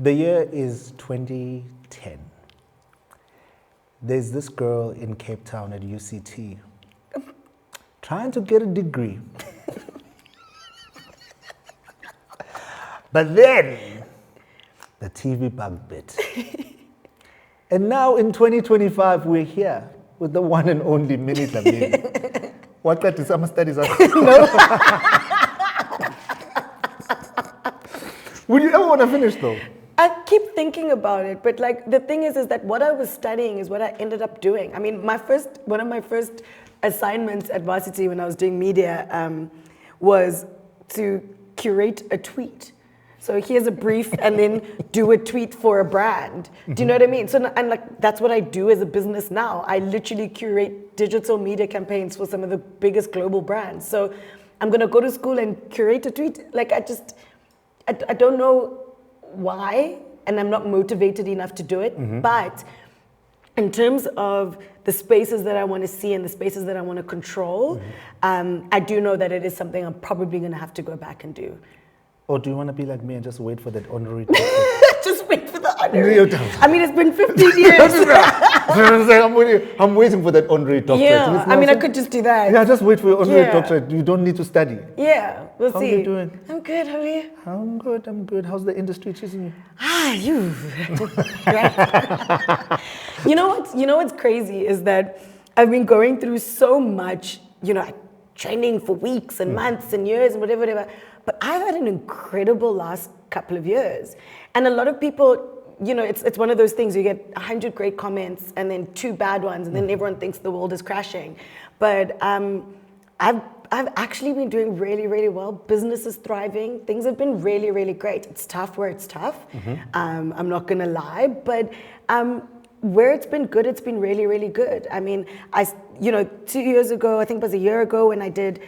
The year is 2010. There's this girl in Cape Town at UCT trying to get a degree. But then the TV bug bit. And now in 2025, we're here with the one and only Minnie Dlamini. What that is summer studies? No. Would you ever want to finish though? I keep thinking about it, but like the thing is that what I was studying is what I ended up doing. I mean, one of my first assignments at varsity when I was doing media was to curate a tweet. So here's a brief and then do a tweet for a brand. Do you know what I mean? So, and like, that's what I do as a business now. I literally curate digital media campaigns for some of the biggest global brands. So I'm gonna go to school and curate a tweet. Like I don't know why, and I'm not motivated enough to do it, but in terms of the spaces that I want to see and the spaces that I want to control, I do know that it is something I'm probably going to have to go back and do. Or do you want to be like me and just wait for that honorary doctorate? Just wait for the honorary. I mean, it's been 15 years. I'm waiting for that honorary doctorate. Yeah, I mean, I could just do that. Yeah, just wait for your honorary doctorate. You don't need to study. Yeah, we'll see. How are you doing? I'm good, how are you? I'm good. How's the industry treating you? You. You know what's crazy is that I've been going through so much, training for weeks and months and years and whatever. But I've had an incredible last couple of years. And a lot of people, it's one of those things, you get 100 great comments and then 2 bad ones, and then everyone thinks the world is crashing. But I've actually been doing really, really well. Business is thriving. Things have been really, really great. It's tough where it's tough. I'm not gonna lie, but where it's been good, it's been really, really good. I mean, 2 years ago, I think it was a year ago, when I did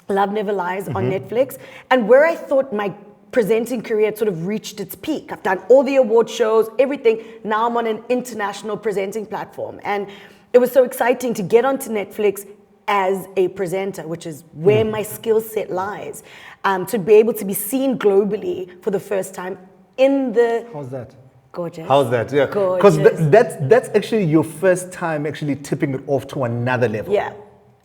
Love Never Lies on Netflix, and where I thought my presenting career had sort of reached its peak. I've done all the award shows, everything. Now I'm on an international presenting platform. And it was so exciting to get onto Netflix as a presenter, which is where my skill set lies. To be able to be seen globally for the first time in the... How's that? Gorgeous. How's that? Yeah. Because that's actually your first time actually tipping it off to another level. Yeah.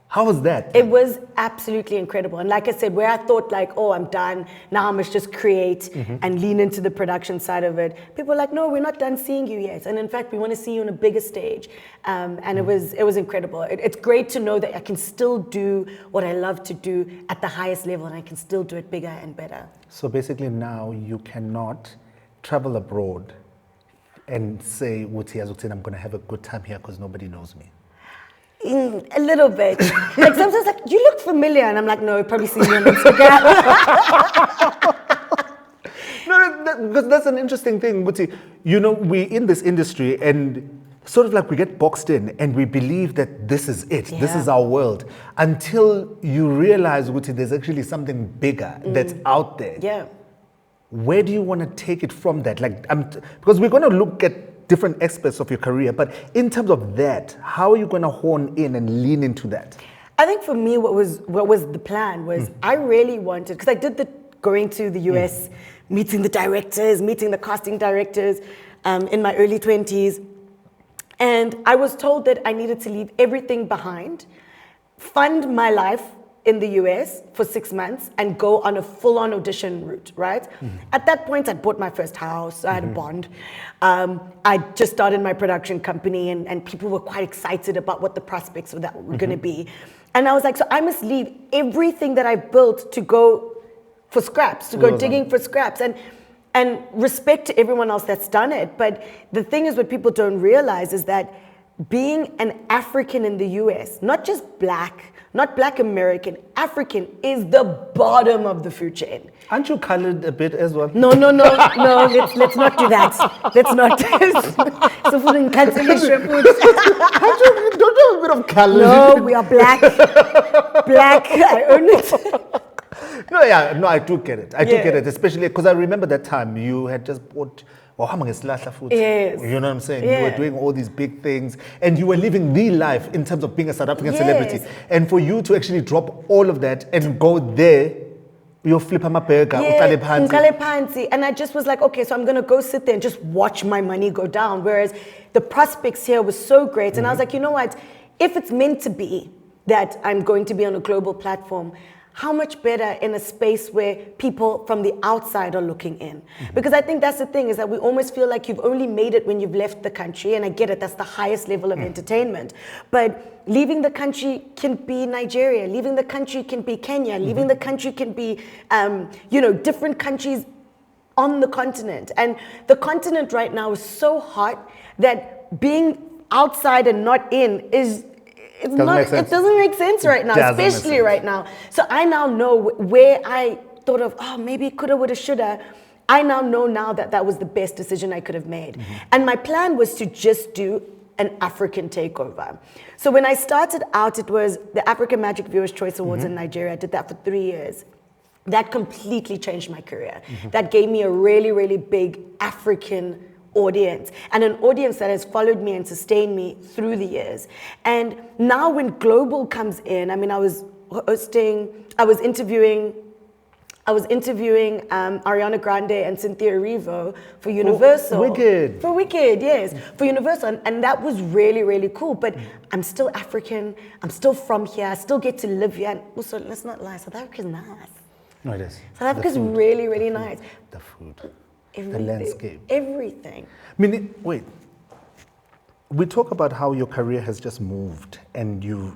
How was that? It was absolutely incredible. And like I said, where I thought like, oh, I'm done, now I must just create and lean into the production side of it. People were like, no, we're not done seeing you yet. And in fact, we want to see you on a bigger stage. And it was incredible. It's great to know that I can still do what I love to do at the highest level, and I can still do it bigger and better. So basically now you cannot travel abroad and say, I'm going to have a good time here because nobody knows me. A little bit. Like sometimes like, you look familiar, and I'm like, no, you probably see me on Instagram. No, because that's an interesting thing, Muti. We're in this industry and sort of like we get boxed in and we believe that this is it, this is our world, until you realize, Muti, there's actually something bigger that's out there. Yeah. Where do you want to take it from that? Because we're going to look at different aspects of your career, but in terms of that, how are you going to hone in and lean into that? I think for me, what was the plan was I really wanted, because I did going to the US, meeting the directors, meeting the casting directors in my early 20s. And I was told that I needed to leave everything behind, fund my life in the US for 6 months and go on a full-on audition route, right? At that point, I'd bought my first house, I had a bond. I just started my production company, and people were quite excited about what the prospects of that were gonna be. And I was like, so I must leave everything that I built to go for scraps, to go digging for scraps. And respect to everyone else that's done it. But the thing is, what people don't realize is that being an African in the US, not just black, not black American, African is the bottom of the food chain. Aren't you colored a bit as well? No, let's not do that. Let's not. So food and cancellation food. Don't you have a bit of color? No, we are black. Black, I own it. No, I do get it. I do get it, especially because I remember that time you had just bought food. Yes. You know what I'm saying? You were doing all these big things and you were living the life in terms of being a South African celebrity. And for you to actually drop all of that and go there You flip a burger, and I just was like, okay, so I'm gonna go sit there and just watch my money go down. Whereas the prospects here was so great, and I was like, you know what? If it's meant to be that I'm going to be on a global platform, how much better in a space where people from the outside are looking in? Because I think that's the thing, is that we almost feel like you've only made it when you've left the country, and I get it, that's the highest level of entertainment. But leaving the country can be Nigeria, leaving the country can be Kenya, leaving the country can be, different countries on the continent. And the continent right now is so hot that being outside and not in it doesn't make sense right now, especially right now. So I now know where I thought of, maybe coulda, woulda, shoulda. I now know that was the best decision I could have made. And my plan was to just do an African takeover. So when I started out, it was the African Magic Viewers' Choice Awards in Nigeria. I did that for 3 years. That completely changed my career. That gave me a really, really big African audience, and an audience that has followed me and sustained me through the years. And now when global comes in, I mean, I was interviewing Ariana Grande and Cynthia Erivo for Universal. For Wicked, yes. For Universal. And that was really, really cool. But I'm still African. I'm still from here. I still get to live here. And also, let's not lie, South Africa's nice. No, it is. South Africa's really, really nice. The food. Everything, the landscape. Everything. Minnie, wait. We talk about how your career has just moved, and you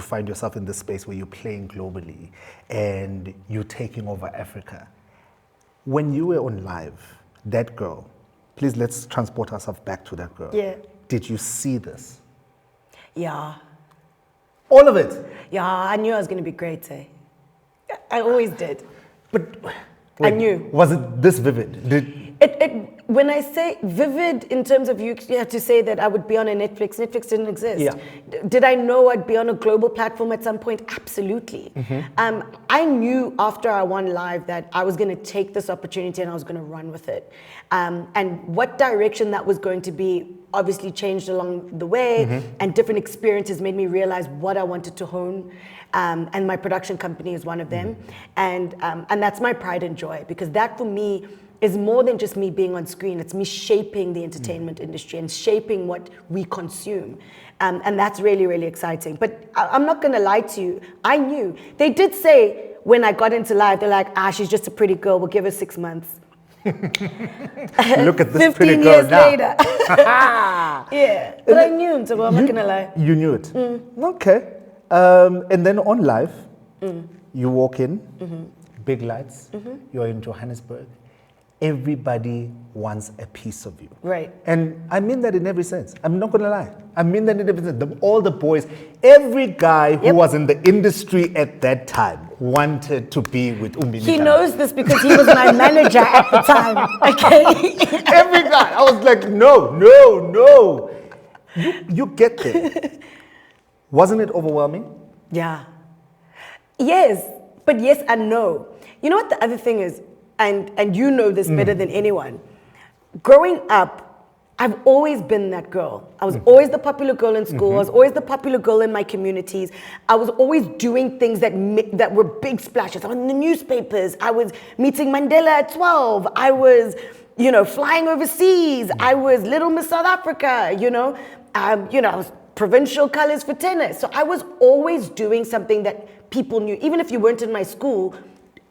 find yourself in this space where you're playing globally and you're taking over Africa. When you were on Live, that girl, please let's transport ourselves back to that girl. Yeah. Did you see this? Yeah. All of it? Yeah, I knew I was going to be great, eh? I always did. But I knew. Was it this vivid? When I say vivid in terms of you have to say that I would be on a Netflix. Netflix didn't exist. Yeah. Did I know I'd be on a global platform at some point? Absolutely. I knew after I won Live that I was going to take this opportunity and I was going to run with it. And what direction that was going to be obviously changed along the way, and different experiences made me realize what I wanted to hone. And my production company is one of them. And that's my pride and joy, because that for me is more than just me being on screen. It's me shaping the entertainment industry and shaping what we consume. And that's really, really exciting. But I'm not gonna lie to you, I knew. They did say when I got into Live, they're like, she's just a pretty girl, we'll give her 6 months. Look at this 15 pretty girl years now. later. Yeah, but I knew, so I'm not gonna lie. You knew it? Okay. And then on Live, you walk in, big lights, you're in Johannesburg. Everybody wants a piece of you. Right. And I mean that in every sense. I'm not going to lie. I mean that in every sense. All the boys, every guy who was in the industry at that time wanted to be with Umbi. He knows this because he was my manager at the time. Okay. Every guy. I was like, no. You get there. Wasn't it overwhelming? Yeah. Yes, but yes and no. You know what the other thing is? And you know this better than anyone. Growing up, I've always been that girl. I was always the popular girl in school. I was always the popular girl in my communities. I was always doing things that were big splashes. I was in the newspapers. I was meeting Mandela at 12. I was, flying overseas. I was Little Miss South Africa, I was provincial colors for tennis. So I was always doing something that people knew. Even if you weren't in my school,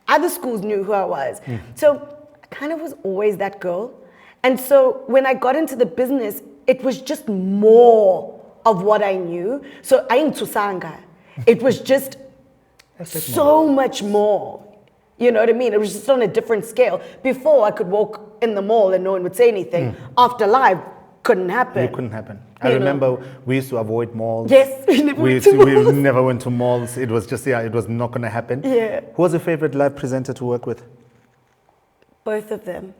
other schools knew who I was. So I kind of was always that girl. And so when I got into the business, it was just more of what I knew. So I ain't Tusanga. It was just so much more. You know what I mean? It was just on a different scale. Before, I could walk in the mall and no one would say anything. After Live, couldn't happen. It couldn't happen. I remember we used to avoid malls. Yes, we never went to malls. It was just, it was not going to happen. Yeah. Who was your favorite Live presenter to work with? Both of them.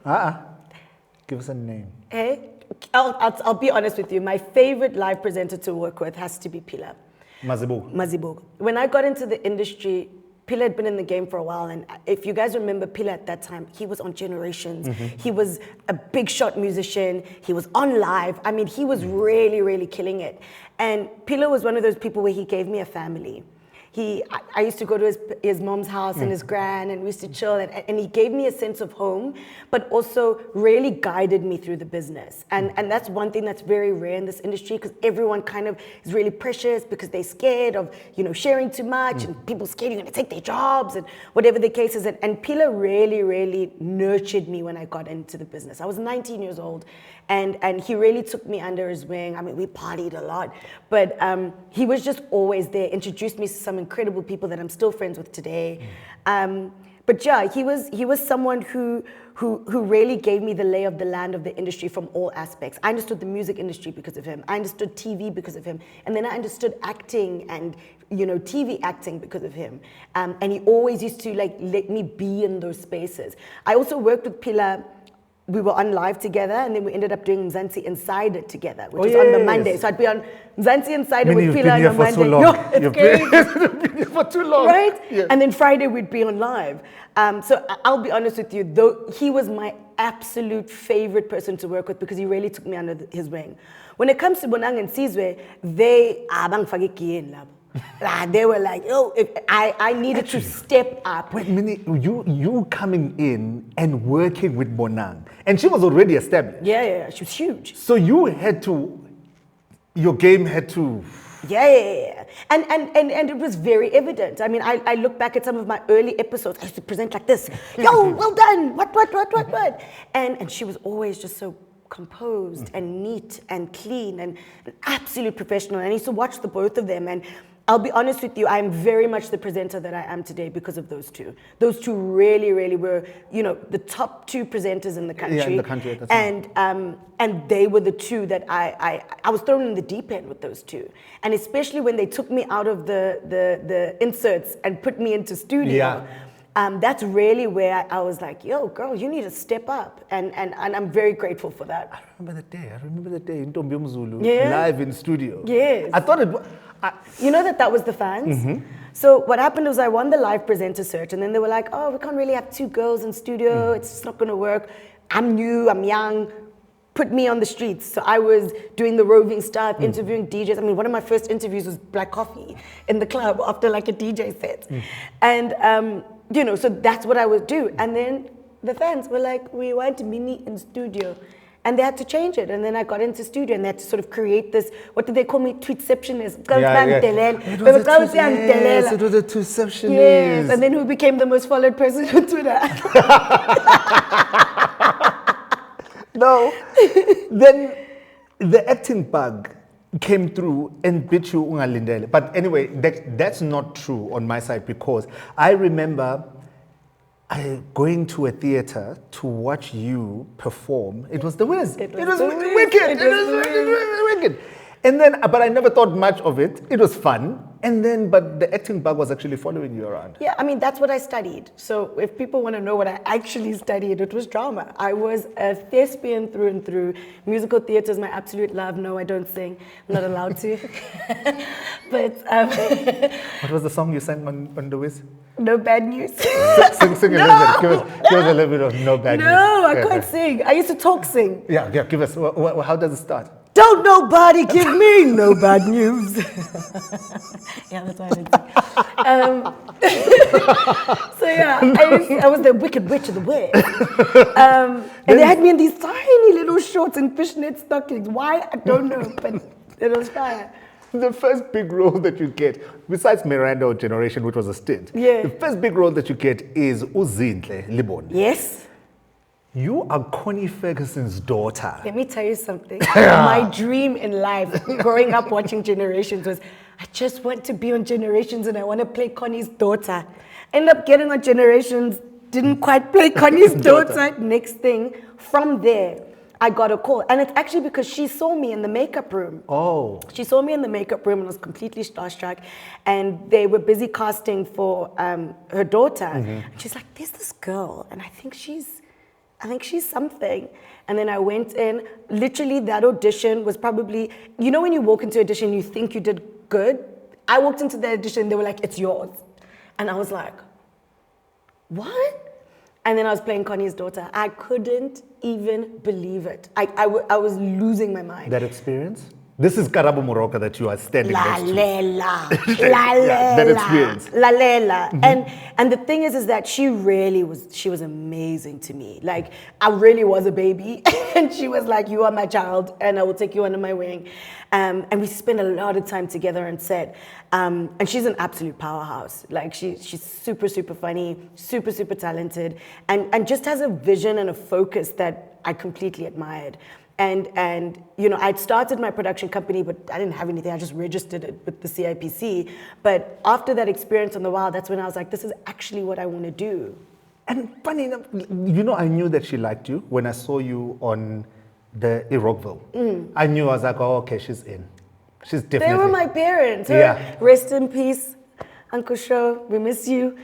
Give us a name. Hey, I'll be honest with you. My favorite Live presenter to work with has to be Pila. Mazibuko. When I got into the industry, Pila had been in the game for a while, and if you guys remember Pila at that time, he was on Generations. He was a big shot musician. He was on Live. I mean, he was really, really killing it. And Pila was one of those people where he gave me a family. I used to go to his mom's house and his gran, and we used to chill, and he gave me a sense of home, but also really guided me through the business. And that's one thing that's very rare in this industry, because everyone kind of is really precious because they're scared of, sharing too much, and people scared you're going to take their jobs and whatever the case is. And Pila really, really nurtured me when I got into the business. I was 19 years old, and he really took me under his wing. I mean, we partied a lot, but he was just always there, introduced me to some incredible people that I'm still friends with today. But yeah, he was someone who really gave me the lay of the land of the industry from all aspects. I understood the music industry because of him. I understood TV because of him. And then I understood acting and, TV acting because of him. And he always used to let me be in those spaces. I also worked with Pila. We were on live together, and then we ended up doing Mzansi Insider together, which was on the Monday. So I'd be on Mzansi Insider with Pila on a Monday. So long. It's crazy. Been here for too long. Right? Yeah. And then Friday we'd be on live. So I'll be honest with you, though he was my absolute favorite person to work with because he really took me under his wing. When it comes to Bonang and Sizwe, they they were like, I needed to step up. Wait, Minnie, you coming in and working with Bonang, and she was already established. Yeah, she was huge. So your game had to. Yeah. And it was very evident. I mean, I look back at some of my early episodes. I used to present like this. Yo, well done. What? And she was always just so composed and neat and clean and an absolute professional. And I used to watch the both of them. And I'll be honest with you, I'm very much the presenter that I am today because of those two. Those two really, really were, the top two presenters in the country. Yeah, in the country. That's and they were the two that I was thrown in the deep end with those two. And especially when they took me out of the inserts and put me into studio. Yeah. That's really where I was like, yo, girl, you need to step up. And I'm very grateful for that. I remember the day in Ntombi Mzulu, Yeah. live in studio. Yes. I thought it was... You know that was the fans? So what happened was I won the live presenter search, and then they were like, oh, we can't really have two girls in studio. It's just not going to work. I'm new, I'm young. Put me on the streets. So I was doing the roving stuff, interviewing DJs. I mean, one of my first interviews was Black Coffee in the club after a DJ set. And, so that's what I would do. And then the fans were like, we want Minnie in studio. And they had to change it. And then I got into studio and they had to sort of create this, what did they call me? Tweetceptionist. It was a tweetceptionist. Yes. And then who became the most followed person on Twitter? No. Then the acting bug came through and bit you ungalindele. But anyway, that's not true on my side because I remember going to a theater to watch you perform. It was the Wiz. It was wicked. It was wicked. And then, but I never thought much of it. It was fun. And then, but the acting bug was actually following you around. Yeah, I mean, that's what I studied. So if people want to know what I actually studied, it was drama. I was a thespian through and through. Musical theater is my absolute love. No, I don't sing. I'm not allowed to. But what was the song you sang on The Wiz? No Bad News. Sing a little bit. Give us a little bit of No Bad News. No, I can't sing. I used to talk sing. Yeah, give us. How does it start? Don't nobody give me no bad news. Yeah, that's what I did. So yeah, I was the wicked witch of the West. And they had me in these tiny little shorts and fishnet stockings. Why? I don't know, but it was fire. The first big role that you get, besides Miranda or Generation, which was a stint, the first big role that you get is Uzinhle Libon. Yes. You are Connie Ferguson's daughter. Let me tell you something. My dream in life, growing up watching Generations, was I just want to be on Generations and I want to play Connie's daughter. Ended up getting on Generations, didn't quite play Connie's daughter. Next thing, from there, I got a call. And it's actually because she saw me in the makeup room. Oh. She saw me in the makeup room and was completely starstruck. And they were busy casting for her daughter. And she's like, there's this girl, and I think she's something. And then I went in. Literally, that audition was probably, when you walk into audition, you think you did good. I walked into the audition, they were like, it's yours. And I was like, what? And then I was playing Connie's daughter. I couldn't even believe it. I was losing my mind. That experience? This is Karabo Moroka that you are standing La next to. lela, la Yeah, that lela, experience. la lela. And the thing is that she was amazing to me. Like, I really was a baby, and she was like, "You are my child, and I will take you under my wing." And we spent a lot of time together on set. And she's an absolute powerhouse. Like, she's super, super funny, super, super talented, and just has a vision and a focus that I completely admired. And you know, I'd started my production company, but I didn't have anything. I just registered it with the CIPC. But after that experience on the wild, that's when I was like, this is actually what I want to do. And funny enough, you know, I knew that she liked you when I saw you on the Rockville. I knew, I was like, oh, okay, she's in. She's definitely. They were my parents. Yeah. Rest in peace, Uncle Sho. We miss you.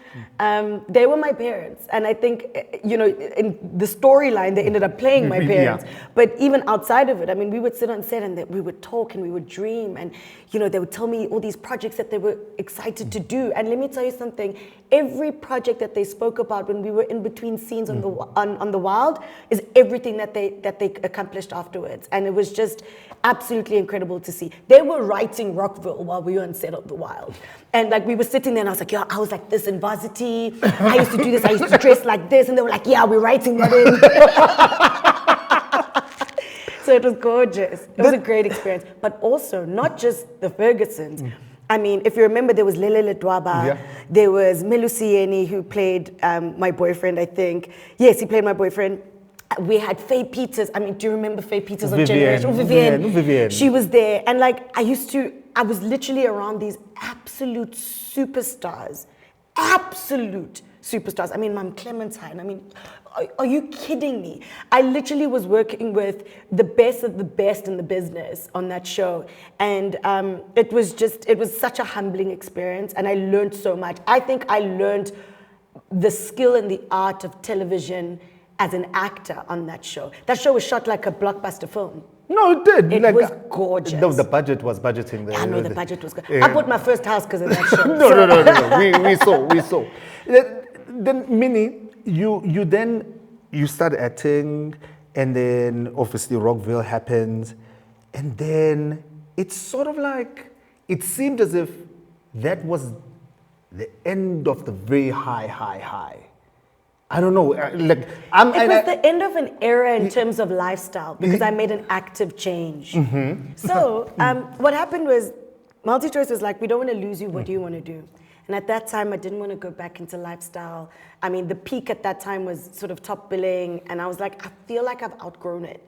They were my parents. And I think, you know, in the storyline, they ended up playing my parents. Yeah. But even outside of it, I mean, we would sit on set and we would talk and we would dream. And, you know, they would tell me all these projects that they were excited to do. And let me tell you something. Every project that they spoke about when we were in between scenes on the wild is everything that they accomplished afterwards. And it was just absolutely incredible to see. They were writing Rockville while we were on set of the wild. And like, we were sitting there and I was like, yeah, I was like this in varsity. I used to do this. I used to dress like this. And they were like, yeah, we're writing that in. So it was gorgeous. It was a great experience. But also, not just the Fergusons. I mean, if you remember, there was Lele Ledwaba. Yeah. There was Melusieni, who played my boyfriend, I think. Yes, he played my boyfriend. We had Faye Peters. I mean, do you remember Faye Peters on Generation? Oh, Vivienne. She was there. And like, I was literally around these absolute superstars. Absolute superstars. I mean, Mom Clementine. I mean, are you kidding me? I literally was working with the best of the best in the business on that show. And it was such a humbling experience. And I learned so much. I think I learned the skill and the art of television as an actor on that show. That show was shot like a blockbuster film. No, it did. It was gorgeous. No, the budget was budgeting there. I know the budget was good. Yeah. I bought my first house because of that show. No. We saw. Then Minnie, you started acting, and then obviously Rockville happened, and then it's sort of like, it seemed as if that was the end of the very high. I don't know, like It was the end of an era in terms of lifestyle because I made an active change. So what happened was, MultiChoice was like, we don't want to lose you. What do you want to do? And at that time, I didn't want to go back into lifestyle. I mean, the peak at that time was sort of top billing, and I was like, I feel like I've outgrown it.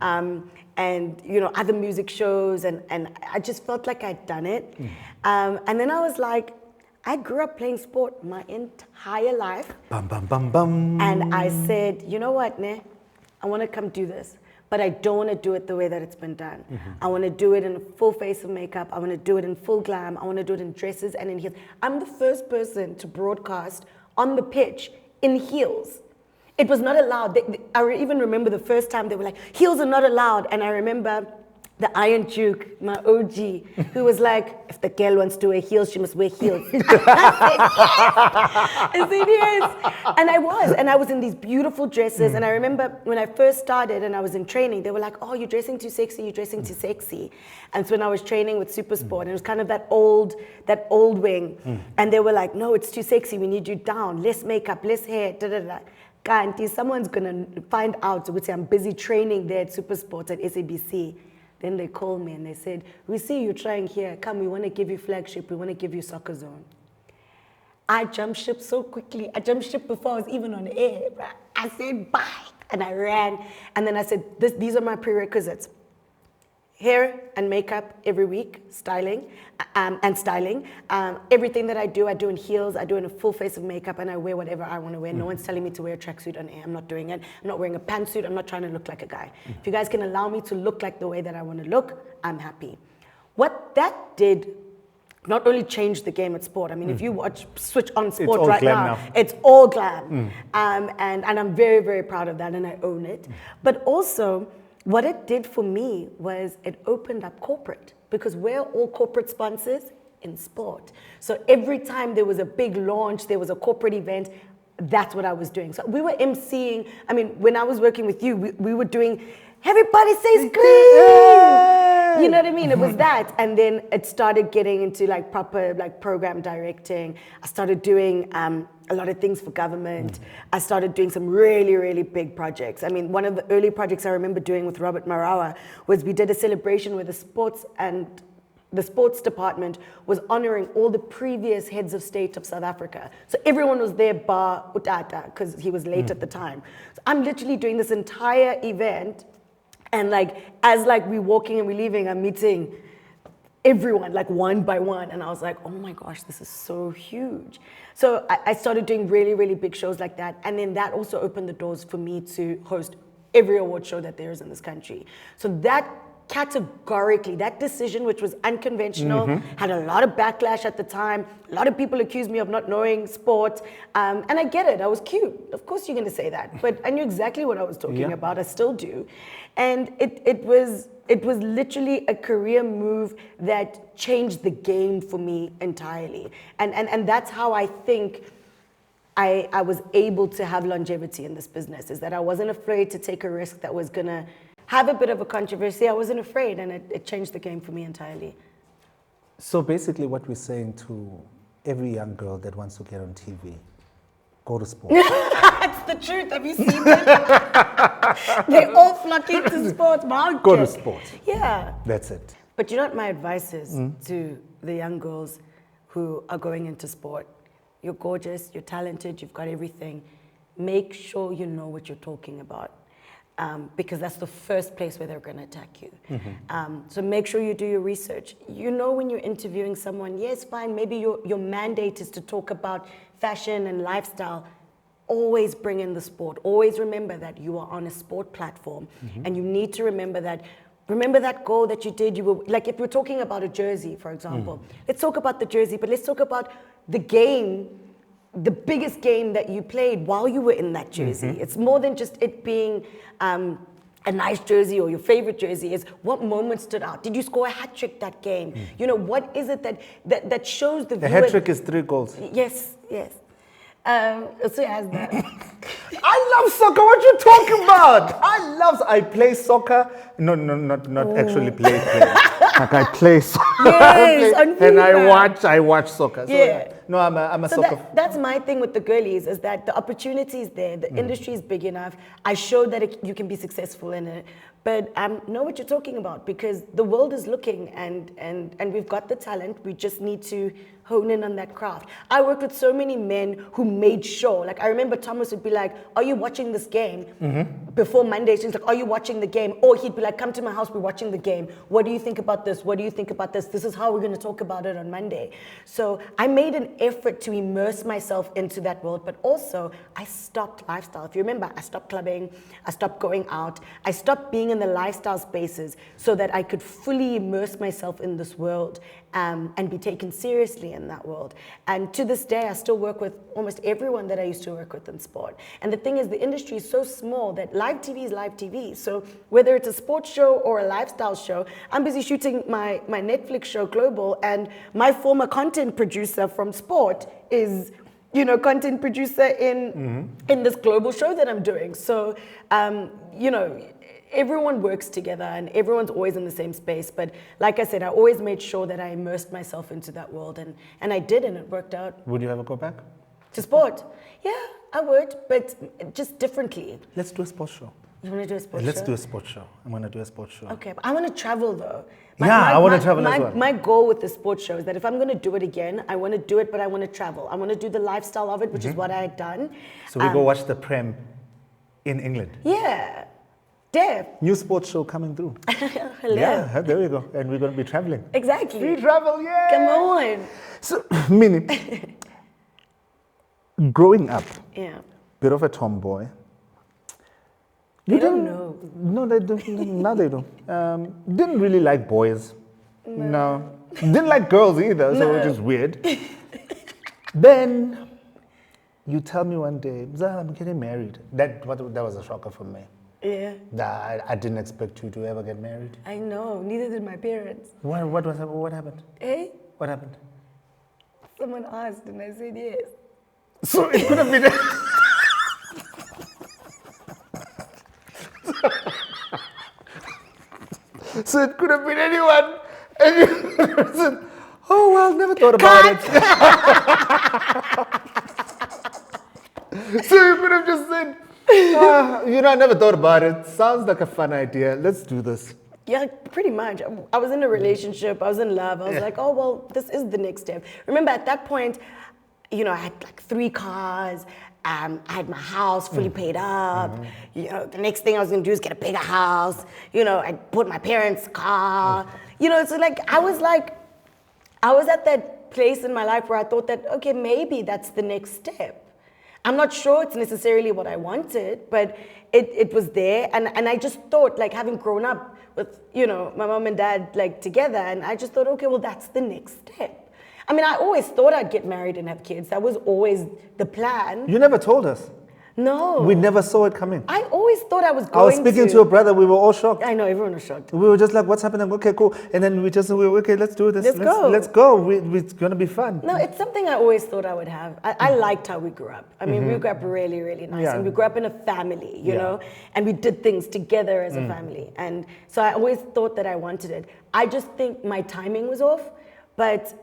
And you know, other music shows, and I just felt like I'd done it. And then I was like, I grew up playing sport my entire life. Bum, bum, bum, bum. And I said, you know what, Ne? I want to come do this. But I don't want to do it the way that it's been done. I want to do it in a full face of makeup. I want to do it in full glam. I want to do it in dresses and in heels. I'm the first person to broadcast on the pitch in heels. It was not allowed. I even remember the first time they were like, heels are not allowed. And I remember the Iron Duke, my OG, who was like, if the girl wants to wear heels, she must wear heels. I said, yes. And I was in these beautiful dresses. And I remember when I first started and I was in training, they were like, oh, you're dressing too sexy, you're dressing too sexy. And so when I was training with Super Sport, and it was kind of that old wing. And they were like, no, it's too sexy, we need you down, less makeup, less hair, da-da-da. Kanti, someone's gonna find out, which I'm busy training there at Super Sport at SABC. Then they called me and they said, we see you trying here. Come, we want to give you flagship. We want to give you soccer zone. I jumped ship so quickly. I jumped ship before I was even on air. I said, bye. And I ran. And then I said, these are my prerequisites. Hair and makeup every week, styling. Everything that I do in heels, I do in a full face of makeup, and I wear whatever I want to wear. No one's telling me to wear a tracksuit on air. I'm not doing it. I'm not wearing a pantsuit. I'm not trying to look like a guy. If you guys can allow me to look like the way that I want to look, I'm happy. What that did not only changed the game at sport. I mean, if you switch on sport right now, it's all glam. And I'm very, very proud of that, and I own it. But also, what it did for me was it opened up corporate, because we're all corporate sponsors in sport. So every time there was a big launch, there was a corporate event, that's what I was doing. So we were emceeing. I mean, when I was working with you, we were doing, everybody say scream! You know what I mean? It was that. And then it started getting into like proper like program directing. I started doing a lot of things for government. I started doing some really, really big projects. I mean, one of the early projects I remember doing with Robert Marawa was we did a celebration where the sports department was honoring all the previous heads of state of South Africa. So everyone was there bar Utata, because he was late at the time. So I'm literally doing this entire event, and like as like we're walking and we're leaving, I'm meeting everyone like one by one, and I was like, oh my gosh, this is so huge. So I started doing really, really big shows like that, and then that also opened the doors for me to host every award show that there is in this country. So that categorically, that decision, which was unconventional, had a lot of backlash at the time. A lot of people accused me of not knowing sport, and I get it. I was cute. Of course, you're going to say that, but I knew exactly what I was talking about. I still do, and it was literally a career move that changed the game for me entirely, and that's how I think I was able to have longevity in this business. Is that I wasn't afraid to take a risk that was gonna have a bit of a controversy. I wasn't afraid, and it changed the game for me entirely. So basically what we're saying to every young girl that wants to get on TV, go to sport. It's the truth. Have you seen them? They're all flocking to sports. Go to sport. Yeah. That's it. But you know what my advice is to the young girls who are going into sport? You're gorgeous, you're talented, you've got everything. Make sure you know what you're talking about. Because that's the first place where they're going to attack you. So make sure you do your research. You know, when you're interviewing someone, yes, fine, maybe your mandate is to talk about fashion and lifestyle. Always bring in the sport. Always remember that you are on a sport platform, and you need to remember that goal that you did. You were like, if we're talking about a jersey, for example, let's talk about the jersey, but let's talk about the game, the biggest game that you played while you were in that jersey. It's more than just it being a nice jersey or your favorite jersey. Is what moment stood out? Did you score a hat trick that game? You know, what is it that shows the viewer? The hat trick is 3 goals. Yes. So it has that. I love soccer. What you talking about? I play soccer. No, not actually play. Like I play soccer. Yes, on and FIFA. I watch soccer. So, Yeah. No, I'm a So soccer. that's my thing with the girlies, is that the opportunity is there, the industry is big enough. I showed that you can be successful in it, but know what you're talking about, because the world is looking, and we've got the talent. We just need to hone in on that craft. I worked with so many men who made sure, like I remember Thomas would be like, are you watching this game? Before Monday, he's like, are you watching the game? Or he'd be like, come to my house, we're watching the game. What do you think about this? What do you think about this? This is how we're gonna talk about it on Monday. So I made an effort to immerse myself into that world, but also I stopped lifestyle. If you remember, I stopped clubbing, I stopped going out, I stopped being in the lifestyle spaces so that I could fully immerse myself in this world and be taken seriously in that world. And to this day, I still work with almost everyone that I used to work with in sport. And the thing is, the industry is so small that live TV is live TV. So whether it's a sports show or a lifestyle show, I'm busy shooting my Netflix show Global, and my former content producer from sport is, you know, content producer in this global show that I'm doing. So, you know, everyone works together and everyone's always in the same space. But like I said, I always made sure that I immersed myself into that world, and I did, and it worked out. Would you ever go back to sport? Yeah, I would, but just differently. Let's do a sports show. You want to do a sports show? Let's do a sports show. I'm going to do a sports show. Okay, but I want to travel though. I want to travel as well. My goal with the sports show is that if I'm going to do it again, I want to do it, but I want to travel. I want to do the lifestyle of it, which is what I had done. So we go watch the Prem in England. Yeah. Def. New sports show coming through. Hello. Yeah, there we go. And we're going to be traveling. Exactly. Free travel, yeah. Come on. So, Minnie, growing up, bit of a tomboy. They don't know. No, they don't. Now they don't. Didn't really like boys. No. Didn't like girls either, so which is weird. Then you tell me one day, Zah, I'm getting married. That was a shocker for me. Yeah. I didn't expect you to ever get married. I know. Neither did my parents. What happened? Eh? What happened? Someone asked and I said yes. So it could have been. So it could have been anyone. And you said, oh, well, never thought about it. So you could have just said, I never thought about it. Sounds like a fun idea. Let's do this. Yeah, pretty much. I was in a relationship. I was in love. I was like, oh, well, this is the next step. Remember, at that point, I had like 3 cars. I had my house fully paid up. The next thing I was going to do is get a bigger house. I bought my parents' car. So I was at that place in my life where I thought that, okay, maybe that's the next step. I'm not sure it's necessarily what I wanted, but it was there. And I just thought, having grown up with, my mom and dad, together, and I just thought, okay, well, that's the next step. I mean, I always thought I'd get married and have kids. That was always the plan. You never told us. No. We never saw it coming. I always thought I was going to. I was speaking to your brother. We were all shocked. I know, everyone was shocked. We were just like, what's happening? Okay, cool. And then we were okay, let's do this. Let's go. It's going to be fun. No, it's something I always thought I would have. I liked how we grew up. I mean, we grew up really, really nice. Yeah. And we grew up in a family, you know, and we did things together as a family. And so I always thought that I wanted it. I just think my timing was off, but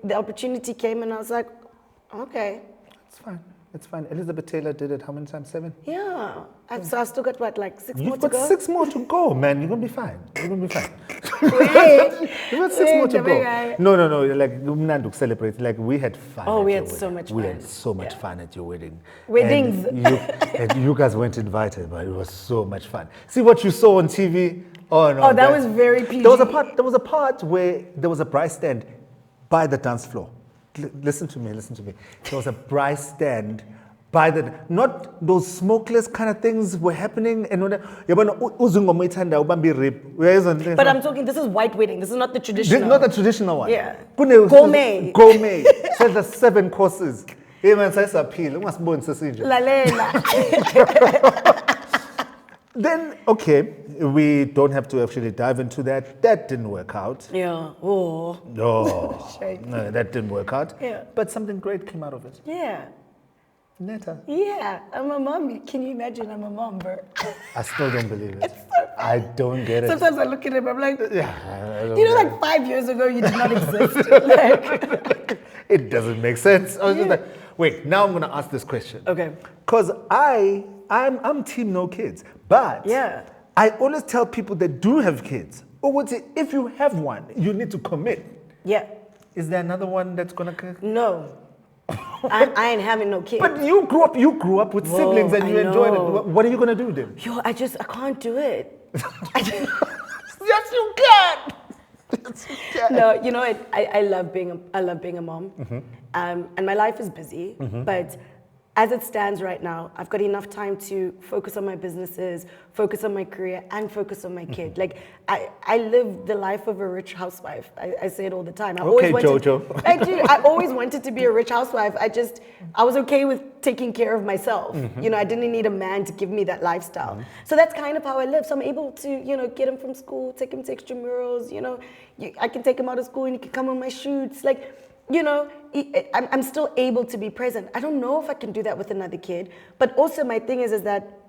the opportunity came and I was like, okay. It's fine. It's fine. Elizabeth Taylor did it how many times? 7? Yeah. So I've still got, 6 more to go? You've got 6 more to go, man. You're going to be fine. You're going to be fine. Wait. You've got 6 more to go. No. Nanduk celebrate. We had fun. Oh, we had so much fun. We had so much fun at your wedding. Weddings. And you guys weren't invited, but it was so much fun. See what you saw on TV? Oh, no. Oh, that was very PG. There was a part where there was a bride stand by the dance floor. Listen to me. There was a bride stand by not those smokeless kind of things were happening. And but I'm talking, this is white wedding. This is not the traditional. This is not the traditional one. Yeah. Gourmet. Says the 7 courses. Then, okay, we don't have to actually dive into that. That didn't work out. Yeah. Oh. No, that didn't work out. Yeah. But something great came out of it. Yeah. Netta. Yeah, I'm a mom. Can you imagine I'm a mom, bro? I still don't believe it. It's so I don't get it. Sometimes I look at him, I'm like, yeah, 5 years ago you did not exist. It doesn't make sense. I was just like, wait, now I'm going to ask this question. Okay. Because I'm team no kids. But yeah. I always tell people that do have kids, if you have one, you need to commit. Yeah. Is there another one that's going to... No. I ain't having no kids. But you grew up with siblings and you enjoyed it. What are you going to do then? Yo, I can't do it. Yes, you can. Yes, you can. No, you know what? I love being a mom. Mm-hmm. And my life is busy, but as it stands right now, I've got enough time to focus on my businesses, focus on my career, and focus on my kid. I live the life of a rich housewife. I say it all the time. Jojo. I do. I always wanted to be a rich housewife. I was okay with taking care of myself. Mm-hmm. I didn't need a man to give me that lifestyle. Mm-hmm. So that's kind of how I live. So I'm able to, get him from school, take him to extramurals. I can take him out of school and he can come on my shoots. I'm still able to be present. I don't know if I can do that with another kid. But also my thing is that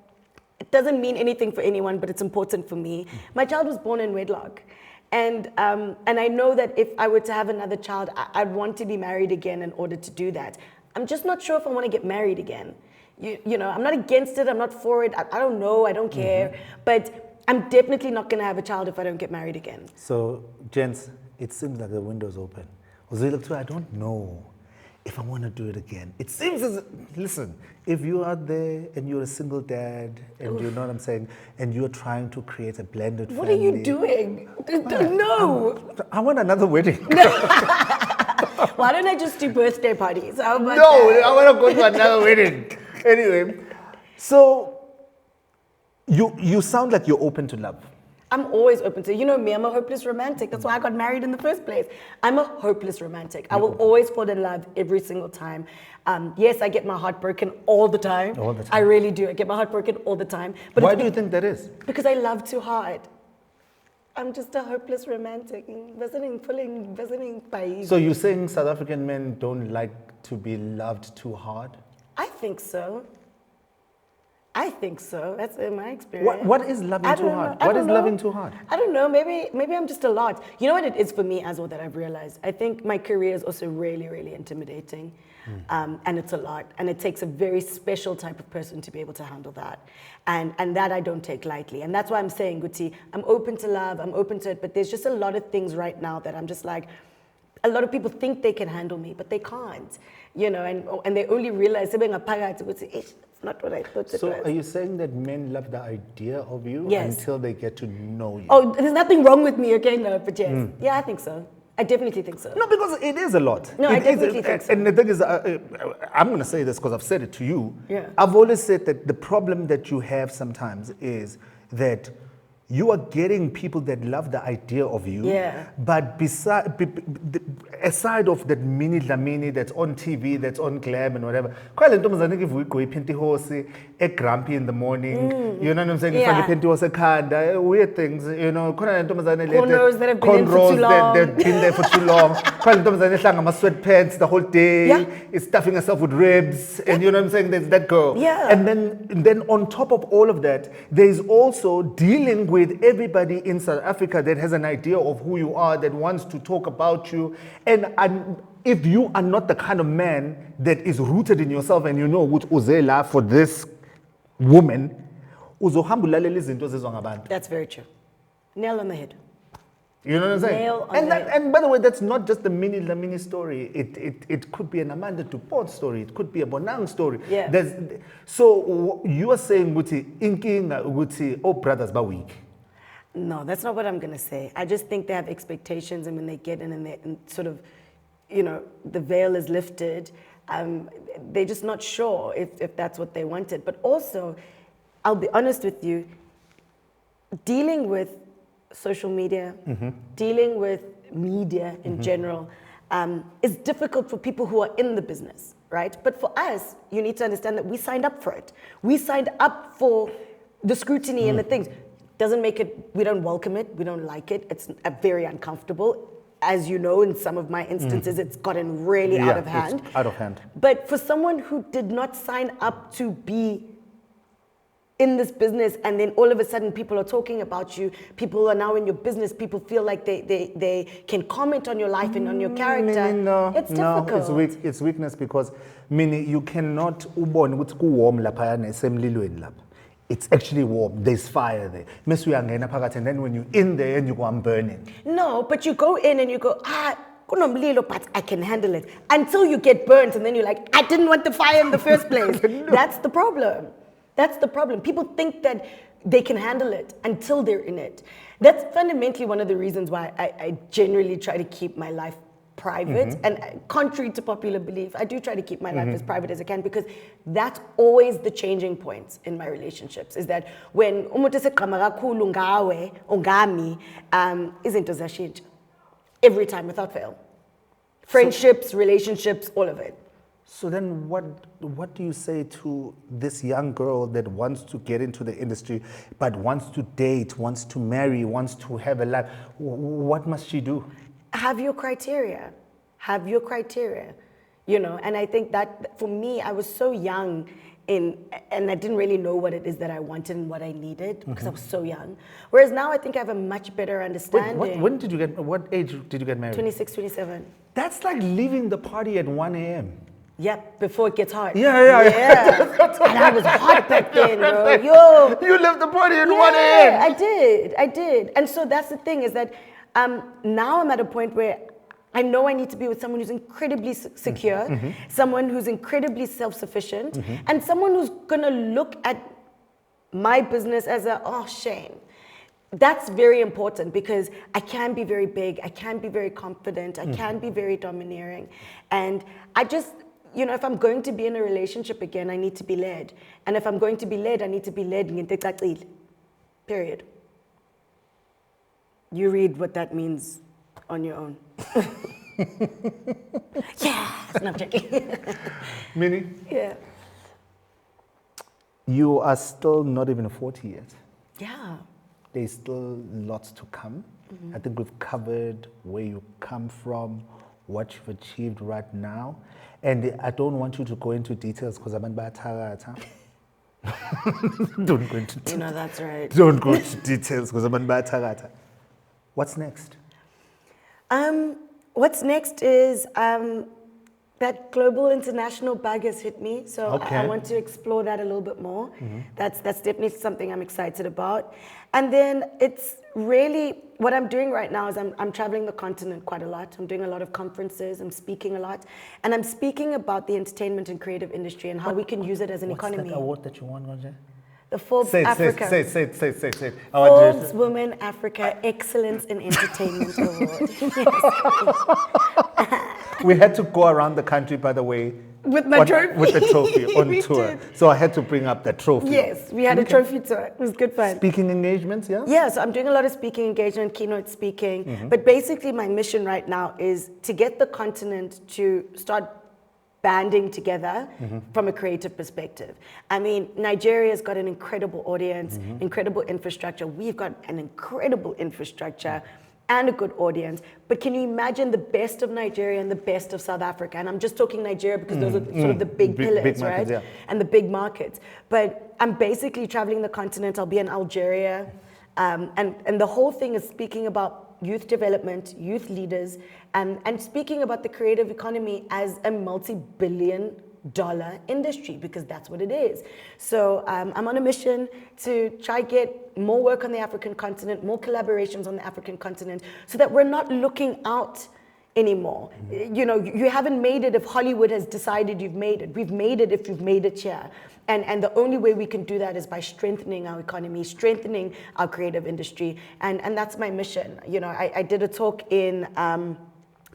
it doesn't mean anything for anyone, but it's important for me. My child was born in wedlock. And I know that if I were to have another child, I'd want to be married again in order to do that. I'm just not sure if I want to get married again. I'm not against it. I'm not for it. I don't know. I don't care. Mm-hmm. But I'm definitely not going to have a child if I don't get married again. So, gents, it seems like the window's open. I don't know if I want to do it again. It seems listen, if you're out there and you're a single dad and you know what I'm saying, and you're trying to create a blended family. What are you doing? No. I want another wedding. Why don't I just do birthday parties? How about that? I want to go to another wedding. Anyway, so you sound like you're open to love. I'm always open to, me, I'm a hopeless romantic. That's why I got married in the first place. I'm a hopeless romantic. I will always fall in love every single time. Yes, I get my heart broken all the time. All the time. I really do. I get my heart broken all the time. But why do you think that is? Because I love too hard. I'm just a hopeless romantic. So you're saying South African men don't like to be loved too hard? I think so. I think so. That's in my experience. What is loving too hard? What is loving too hard? I don't know. Maybe I'm just a lot. You know what it is for me as well that I've realized? I think my career is also really, really intimidating. And it's a lot. And it takes a very special type of person to be able to handle that. And that I don't take lightly. And that's why I'm saying, Guti, I'm open to love, I'm open to it, but there's just a lot of things right now that I'm just like, a lot of people think they can handle me, but they can't. You know, and they only realize, it's not what I thought it was. So are you saying that men love the idea of you until they get to know you? Oh, there's nothing wrong with me, okay? No, but yes. Yeah, I think so. I definitely think so. No, because it is a lot. No, I definitely think so. And the thing is, I'm going to say this because I've said it to you. Yeah. I've always said that the problem that you have sometimes is that you are getting people that love the idea of you. Yeah. But aside of that mini Dlamini that's on TV, that's on Glam and whatever, quite a lot of we go pinty horse, a grumpy in the morning, you know what I'm saying? Yeah. Pinty horse, weird things, you know, cornrows that have been in for too long. They've been there for too long. Quite a lot of sweatpants the whole day. Yeah. Is stuffing herself with ribs, and you know what I'm saying? There's that girl. Yeah. And then on top of all of that, there's also dealing with everybody in South Africa that has an idea of who you are, that wants to talk about you. And if you are not the kind of man that is rooted in yourself and you know what uzela for this woman, That's very true. Nail on the head. you know what I'm saying? Nail on the head. And by the way, that's not just the mini story. It could be an Amanda Dupont story. It could be a Bonang story. Yeah. So you are saying, Guti, oh, brothers, but weak. No, that's not what I'm going to say. I just think they have expectations, and when they get in and sort of, you know, the veil is lifted, they're just not sure if that's what they wanted. But also, I'll be honest with you, dealing with social media, dealing with media in general, is difficult for people who are in the business, right? But for us, you need to understand that we signed up for it. We signed up for the scrutiny and the things. Doesn't make it, we don't welcome it, we don't like it, it's very uncomfortable. As you know, in some of my instances, it's gotten really out of hand. It's out of hand. But for someone who did not sign up to be in this business, and then all of a sudden people are talking about you, people are now in your business, people feel like they can comment on your life and on your character. It's difficult. No, it's weakness because, Minnie, you cannot ubone ukuthi kuwarm laphayana esemlilweni lapha. It's actually warm. There's fire there. And then when you're in there and you go, I'm burning. No, but you go in and you go, kunomlilo, but I can handle it. Until you get burnt, and then you're like, I didn't want the fire in the first place. No. That's the problem. That's the problem. People think that they can handle it until they're in it. That's fundamentally one of the reasons why I generally try to keep my life private. And contrary to popular belief, I do try to keep my life as private as I can, because that's always the changing points in my relationships, is that when umuntu eseqhamuka kakhulu ngawe or ngami, izinto ziyashintsha every time without fail. Friendships, relationships, all of it. So then what do you say to this young girl that wants to get into the industry but wants to date, wants to marry, wants to have a life? What must she do? Have your criteria. Have your criteria. You know, and I think that for me, I was so young and I didn't really know what it is that I wanted and what I needed because I was so young. Whereas now I think I have a much better understanding. What age did you get married? 26, 27. That's like leaving the party at 1 a.m. Yep, before it gets hot. Yeah. And I was hot back then, bro. Yo. You left the party at 1 a.m. I did. And so that's the thing, is that now I'm at a point where I know I need to be with someone who's incredibly secure, someone who's incredibly self-sufficient, and someone who's gonna look at my business as shame. That's very important, because I can be very big, I can be very confident, I can be very domineering. And I just, you know, if I'm going to be in a relationship again, I need to be led. And if I'm going to be led, I need to be led. Period. You read what that means on your own. Yeah, no, I'm joking. Minnie? Yeah. You are still not even 40 yet. Yeah. There's still lots to come. I think we've covered where you come from, what you've achieved right now. And I don't want you to go into details because I'm about to. Don't go into You know, that's right. Don't go into details because I'm on. What's next? What's next is that global international bug has hit me, so Okay. I want to explore that a little bit more. That's definitely something I'm excited about. And then it's really, what I'm doing right now is I'm traveling the continent quite a lot. I'm doing a lot of conferences, I'm speaking a lot, and I'm speaking about the entertainment and creative industry and how we can use it as an economy. What's that award that you won, Gonja? The Forbes Say Africa. it. I want you Forbes to- Women Africa Excellence in Entertainment Award. We had to go around the country, by the way, With my trophy. with the trophy on We tour. did. So I had to bring up the trophy. Yes, we had a trophy tour. It was good fun. Speaking engagements, yeah? Yeah, so I'm doing a lot of speaking engagement, keynote speaking. But basically my mission right now is to get the continent to start banding together from a creative perspective. I mean, Nigeria's got an incredible audience, incredible infrastructure. We've got an incredible infrastructure and a good audience. But can you imagine the best of Nigeria and the best of South Africa? And I'm just talking Nigeria because those are sort of the big pillars, big right? markets, yeah. And the big markets. But I'm basically traveling the continent. I'll be in Algeria. And the whole thing is speaking about youth development, youth leaders, and speaking about the creative economy as a multi-billion-dollar industry, because that's what it is. So I'm on a mission to try get more work on the African continent, more collaborations on the African continent, so that we're not looking out anymore. You know, you haven't made it if Hollywood has decided you've made it. We've made it if you've made it here. And the only way we can do that is by strengthening our economy, strengthening our creative industry. And that's my mission. You know, I did a talk in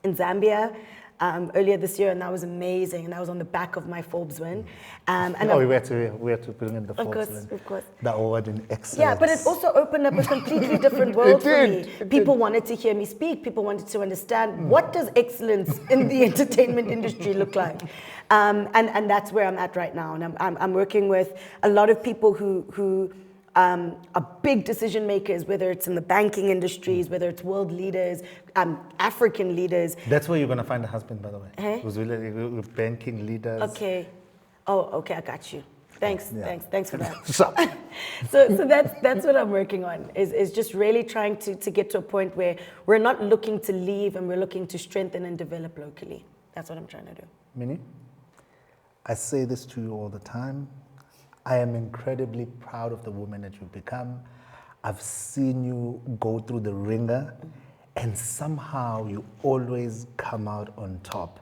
Zambia earlier this year, and that was amazing. And that was on the back of my Forbes win. We had to bring in the Forbes. Of course. The award in excellence. Yeah, but it also opened up a completely different world for did, me. it People wanted to hear me speak. People wanted to understand what does excellence in the entertainment industry look like. And that's where I'm at right now. And I'm working with a lot of people who are big decision makers, whether it's in the banking industries, whether it's world leaders, African leaders. That's where you're going to find a husband, by the way. Eh? Who's really with banking leaders. Okay. Oh, okay, I got you. Thanks, Yeah. thanks for that. So, So that's what I'm working on, is just really trying to get to a point where we're not looking to leave and we're looking to strengthen and develop locally. That's what I'm trying to do. Minnie, I say this to you all the time. I am incredibly proud of the woman that you've become. I've seen you go through the ringer, and somehow you always come out on top.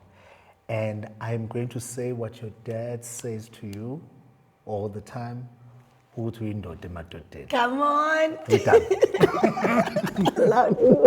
And I'm going to say what your dad says to you all the time. Uthi indoda emadodeni. Come on. We're done. Love you.